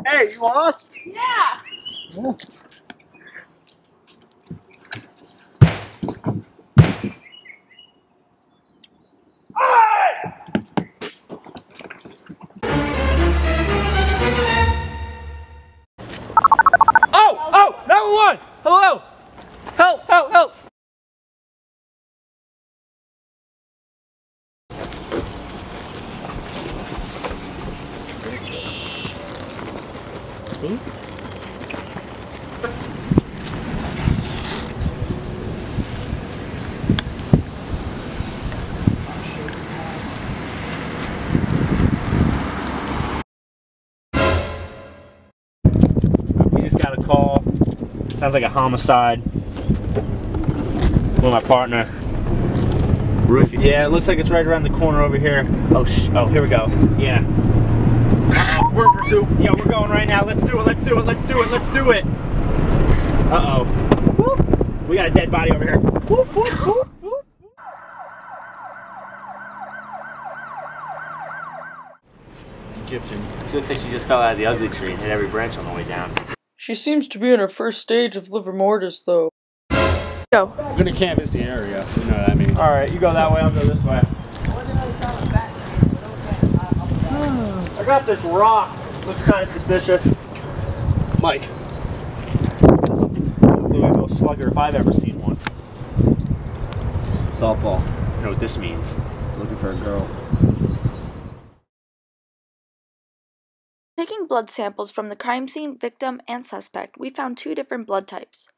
Hey, you lost? Yeah. Yeah. Oh! 911! Hello! Help! Help! Help! We just got a call. Sounds like a homicide. With my partner. Roof. Yeah, it looks like it's right around the corner over here. Oh, here we go. Yeah. We're in pursuit. Yeah, we're going right now. Let's do it. Let's do it. Let's do it. Let's do it. Uh-oh. We got a dead body over here. Whoop, whoop, whoop, whoop. It's Egyptian. She looks like she just fell out of the ugly tree and hit every branch on the way down. She seems to be in her first stage of livor mortis, though. Go. I'm gonna canvas the area, you know what I mean? Alright, you go that way, I'll go this way. I got this rock. Looks kind of suspicious. Mike. That's a Louisville slugger if I've ever seen one. Softball. You know what this means. Looking for a girl. Taking blood samples from the crime scene, victim, and suspect, we found 2 different blood types.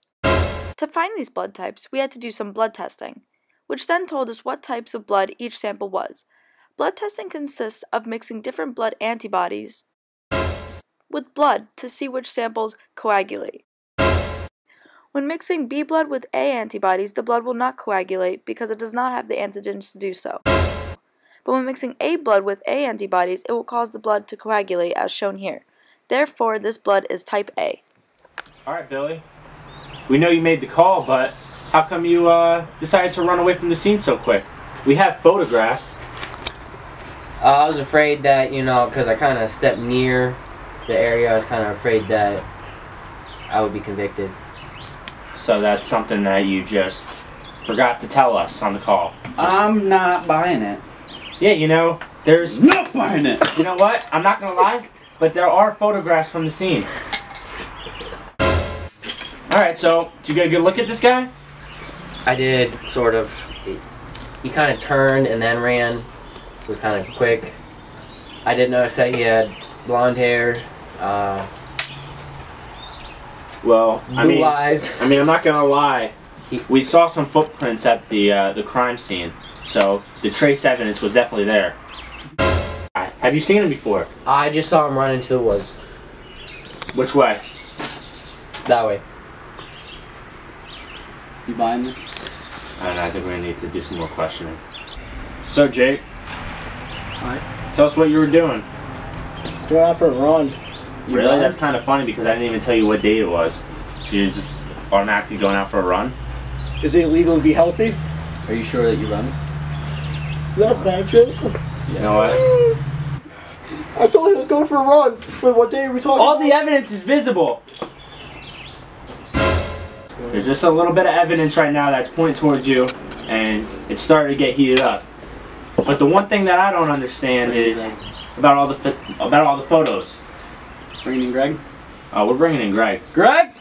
To find these blood types, we had to do some blood testing, which then told us what types of blood each sample was. Blood testing consists of mixing different blood antibodies with blood to see which samples coagulate. When mixing B blood with A antibodies, the blood will not coagulate because it does not have the antigens to do so. But when mixing A blood with A antibodies, it will cause the blood to coagulate as shown here. Therefore, this blood is type A. Alright, Billy. We know you made the call, but how come you decided to run away from the scene so quick? We have photographs. I was afraid that, you know, because I kind of stepped near the area, I was kind of afraid that I would be convicted. So that's something that you just forgot to tell us on the call. I'm not buying it. Yeah, you know, there's... Not buying it! You know what? I'm not gonna lie, but there are photographs from the scene. Alright, so, did you get a good look at this guy? I did, sort of. He kind of turned and then ran. It was kind of quick. I did notice that he had blonde hair, Well, blue eyes. I mean, I'm not gonna lie. We saw some footprints at the crime scene, so the trace evidence was definitely there. Have you seen him before? I just saw him run into the woods. Which way? That way. You buying this? I don't know, I think we're gonna need to do some more questioning. So, Jake. Hi. Tell us what you were doing. Going out for a run. You Really? run? That's kind of funny because I didn't even tell you what date it was. So you're just automatically going out for a run? Is it illegal to be healthy? Are you sure that you run? Is that a fact, Jake? You know what? I told you I was going for a run. Wait, what day are we talking All about? the evidence is visible. There's just a little bit of evidence right now that's pointing towards you, and it's starting to get heated up. But the one thing that I don't understand is about all the photos. Bringing in Greg? Oh, we're bringing in Greg. Greg?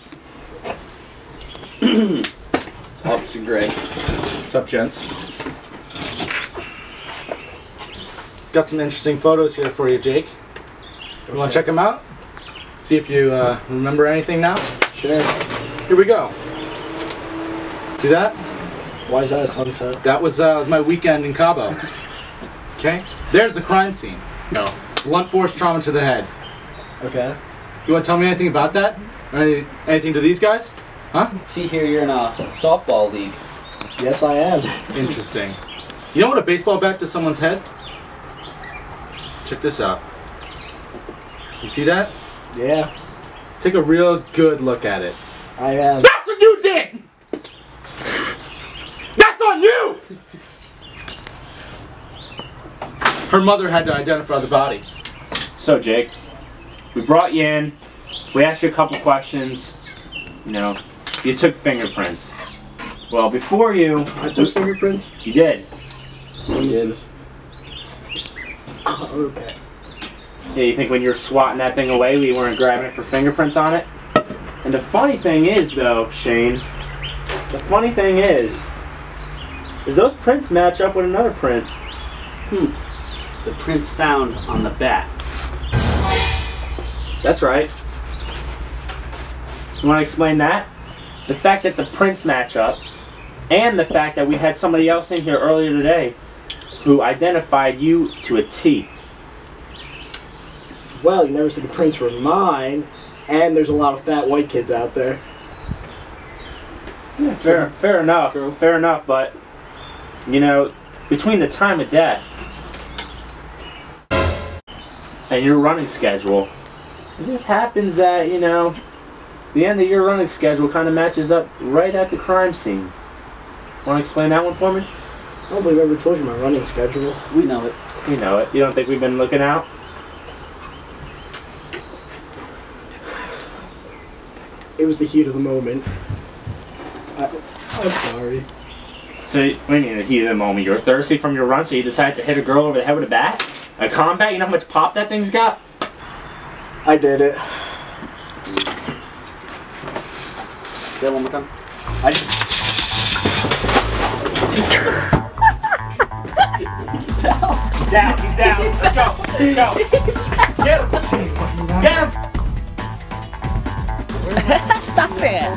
Officer Greg. What's up, gents? Got some interesting photos here for you, Jake. You want to check them out? See if you remember anything now? Sure. Here we go. See that? Why is that a sunset? That was my weekend in Cabo. Okay? There's the crime scene. No. Blunt force trauma to the head. Okay. You want to tell me anything about that? Or anything to these guys? Huh? See here, you're in a softball league. Yes, I am. Interesting. You know what a baseball bat does to someone's head? Check this out. You see that? Yeah, Take a real good look at it. I am. That's what you did! That's on you! Her mother had to identify the body. So, Jake, we brought you in. We asked you a couple questions. You know, you took fingerprints. Well, before you... I took fingerprints? You did. When is this? Oh, okay. Yeah, you think when you were swatting that thing away, we weren't grabbing it for fingerprints on it? And the funny thing is, though, Shane, the funny thing is those prints match up with another print. The prints found on the bat. That's right. You want to explain that? The fact that the prints match up, and the fact that we had somebody else in here earlier today who identified you to a T. Well, you never said the prints were mine, and there's a lot of fat white kids out there. Yeah, fair enough. True. Fair enough, but, you know, between the time of death and your running schedule, it just happens that, you know, the end of your running schedule kind of matches up right at the crime scene. Want to explain that one for me? I don't believe I ever told you my running schedule. We know it. You know it. You don't think we've been looking out? It was the heat of the moment. I'm sorry. So, what do you mean the heat of the moment? You were thirsty from your run, so you decided to hit a girl over the head with a bat? A combat? You know how much pop that thing's got? I did it. Say it one more time. Down, he's down. Let's go. Let's go. Get him. Get him. Stop it.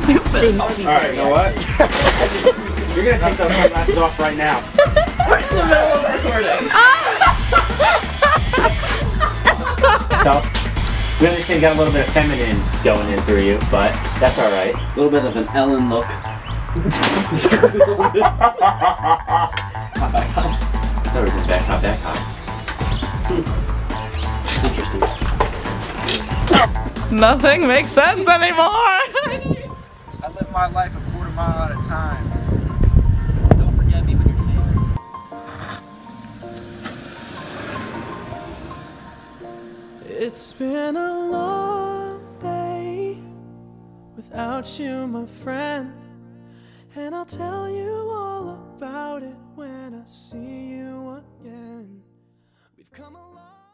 Stupid. Alright, you know what? You're gonna take those sunglasses off right now. We're in the middle of recording. So, we understand you got a little bit of feminine going in through you, but that's alright. A little bit of an Ellen look. Not back high. I thought we were just back, not back high. Interesting. Nothing makes sense anymore. I live my life a quarter mile at a time. Don't forget me when you're famous. It's been a long day without you, my friend, and I'll tell you all about it when I see you again. We've come a long